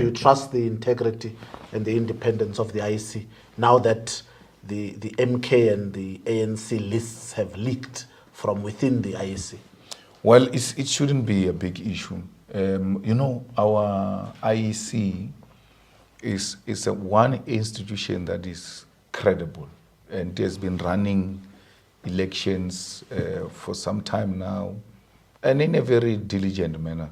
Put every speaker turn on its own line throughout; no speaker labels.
You trust the integrity and the independence of the IEC now that the MK and the ANC lists have leaked from within the IEC?
Well, it shouldn't be a big issue. Our IEC is one institution that is credible and has been running elections for some time now, and in a very diligent manner.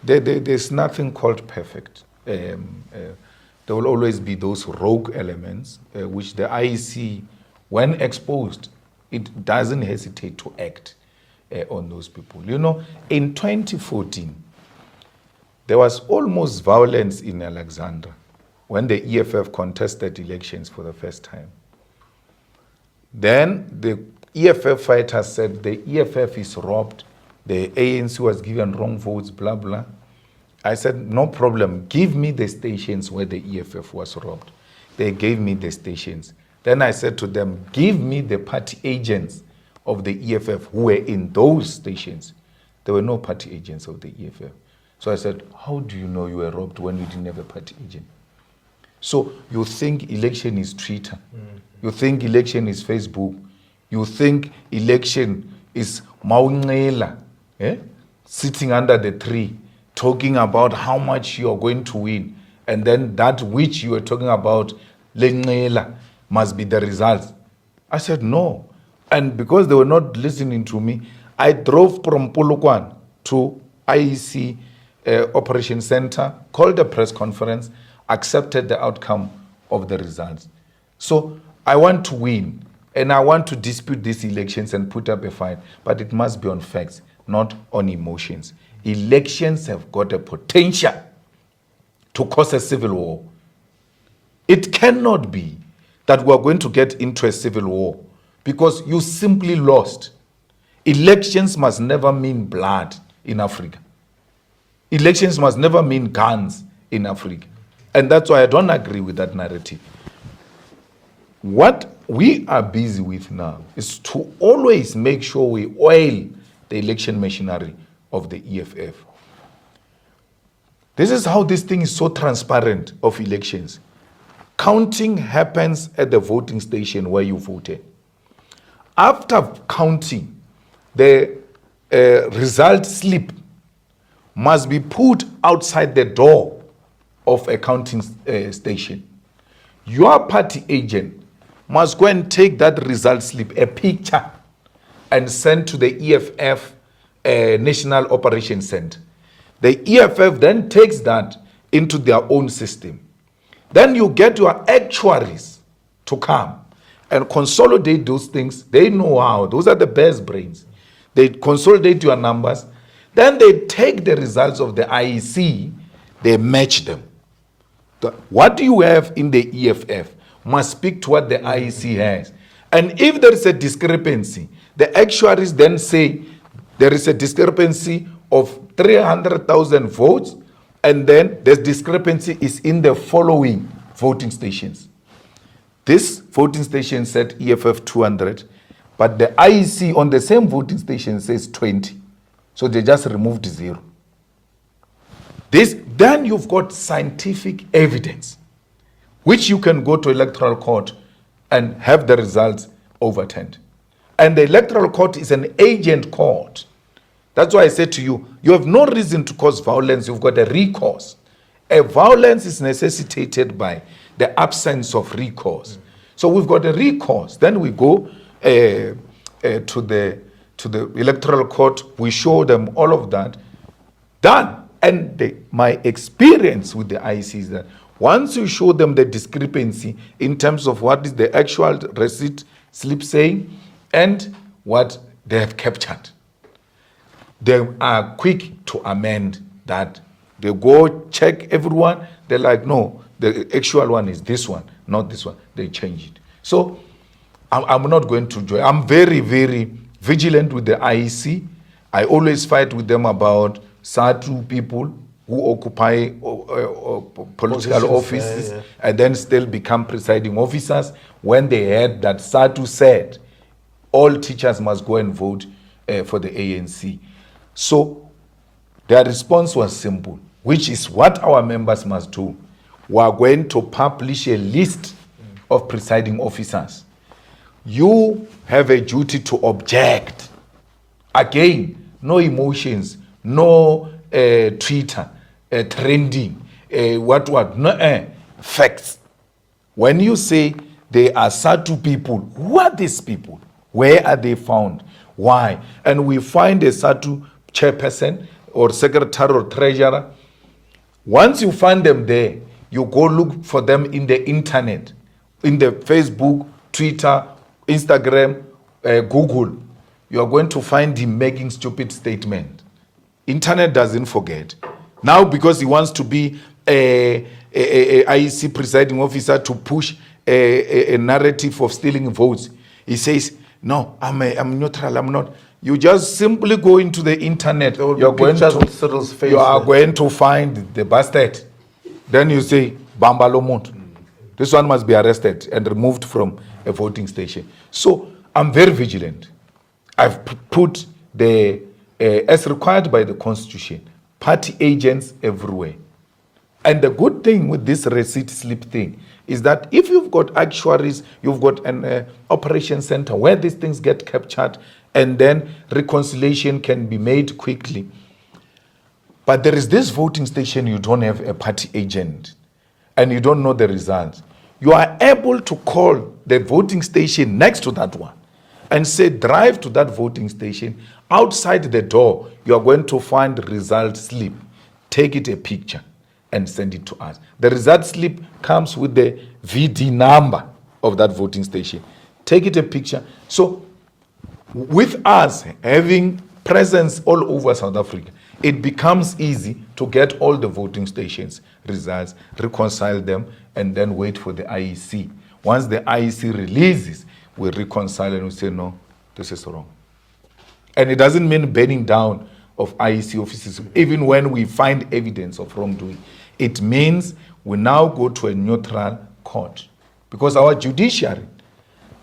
There's nothing called perfect. There will always be those rogue elements, which the IEC, when exposed, it doesn't hesitate to act on those people. In 2014, there was almost violence in Alexandra when the EFF contested elections for the first time. Then the EFF fighters said the EFF is robbed, the ANC was given wrong votes, blah, blah. I said, no problem, give me the stations where the EFF was robbed. They gave me the stations. Then I said to them, give me the party agents of the EFF who were in those stations. There were no party agents of the EFF. So I said, how do you know you were robbed when you didn't have a party agent? So you think election is Twitter. You think election is Facebook. You think election is Maunela, sitting under the tree, talking about how much you are going to win. And then that which you were talking about, Lenela, must be the results. I said, no. And because they were not listening to me, I drove from Polokwane to IEC Operation Center, called a press conference, accepted the outcome of the results. So I want to win, and I want to dispute these elections and put up a fight, but it must be on facts, not on emotions. Elections have got a potential to cause a civil war. It cannot be that we are going to get into a civil war because you simply lost. Elections must never mean blood in Africa. Elections must never mean guns in Africa. And that's why I don't agree with that narrative. What we are busy with now is to always make sure we oil the election machinery of the EFF. This is how this thing is so transparent of elections. Counting happens at the voting station where you voted. After counting, the result slip must be put outside the door of a counting station. Your party agent must go and take that result slip, a picture, and send to the EFF National Operations Center. The EFF then takes that into their own system. Then you get your actuaries to come and consolidate those things. They know how. Those are the best brains. They consolidate your numbers. Then they take the results of the IEC, they match them. What you have in the EFF must speak to what the IEC has. And if there is a discrepancy, the actuaries then say there is a discrepancy of 300,000 votes, and then the discrepancy is in the following voting stations. This voting station said EFF 200, but the IEC on the same voting station says 20. So they just removed 0. Then you've got scientific evidence, which you can go to electoral court and have the results overturned. And the electoral court is an agent court. That's why I said to you, you have no reason to cause violence. You've got a recourse. A violence is necessitated by the absence of recourse. So we've got a recourse. Then we go to the electoral court. We show them all of that. Done. And my experience with the IEC is that once you show them the discrepancy in terms of what is the actual receipt slip saying and what they have captured, they are quick to amend that. They go check everyone. They're like, no, the actual one is this one, not this one. They change it. So I'm not going to join. I'm very, very vigilant with the IEC. I always fight with them about SADU people who occupy political offices and then still become presiding officers when they heard that SADU said all teachers must go and vote for the ANC. So their response was simple. which is what our members must do. We are going to publish a list of presiding officers. You have a duty to object. Again, no emotions, no Twitter, trending, no facts. When you say there are SADU people, who are these people? Where are they found? Why? And we find a SADU chairperson or secretary or treasurer. Once you find them there, you go look for them in the internet, in the Facebook, Twitter, Instagram, Google. You are going to find him making stupid statement. Internet doesn't forget. Now, because he wants to be a IEC presiding officer to push a narrative of stealing votes, he says, no, I'm neutral, I'm not. You just simply go into the internet. You are going to find the bastard. Then you say, Bambalo Mont. This one must be arrested and removed from a voting station. So I'm very vigilant. I've put the, as required by the Constitution, party agents everywhere. And the good thing with this receipt slip thing is that if you've got actuaries, you've got an operation center where these things get captured, and then reconciliation can be made quickly. But there is this voting station, you don't have a party agent, and you don't know the results. You are able to call the voting station next to that one and say, drive to that voting station. Outside the door, you are going to find the result slip. Take it a picture and send it to us. The result slip comes with the VD number of that voting station. Take it a picture. So with us having presence all over South Africa, it becomes easy to get all the voting stations results, reconcile them, and then wait for the IEC. Once the IEC releases, we reconcile and we say, no, this is wrong. And it doesn't mean burning down of IEC offices, even when we find evidence of wrongdoing. It means we now go to a neutral court, because our judiciary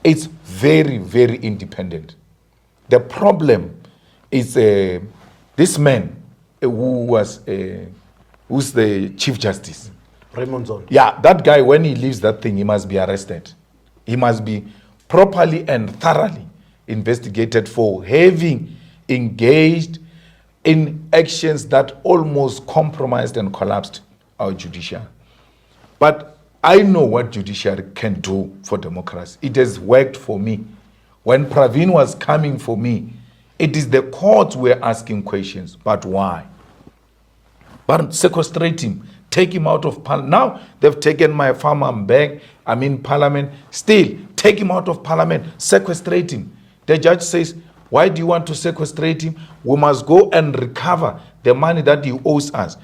is very, very independent. The problem is this man who's the Chief Justice.
Raymond Zondo.
Yeah, that guy, when he leaves that thing, he must be arrested. He must be properly and thoroughly investigated for having engaged in actions that almost compromised and collapsed our judiciary. But I know what judiciary can do for democracy. It has worked for me. When Pravin was coming for me, it is the courts were asking questions. But why? But sequestrate him, take him out of parliament. Now they've taken my farmer back. I'm in parliament. Still, take him out of parliament, sequestrate him. The judge says, why do you want to sequestrate him? We must go and recover the money that he owes us.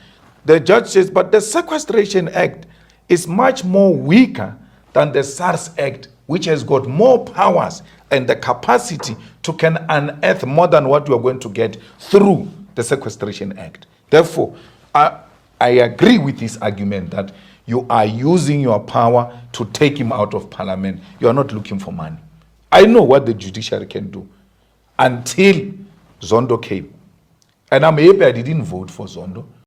The judge says, but the Sequestration Act is much more weaker than the SARS Act, which has got more powers and the capacity to can unearth more than what you are going to get through the Sequestration Act. Therefore, I agree with this argument that you are using your power to take him out of parliament. You are not looking for money. I know what the judiciary can do until Zondo came. And I'm happy I didn't vote for Zondo.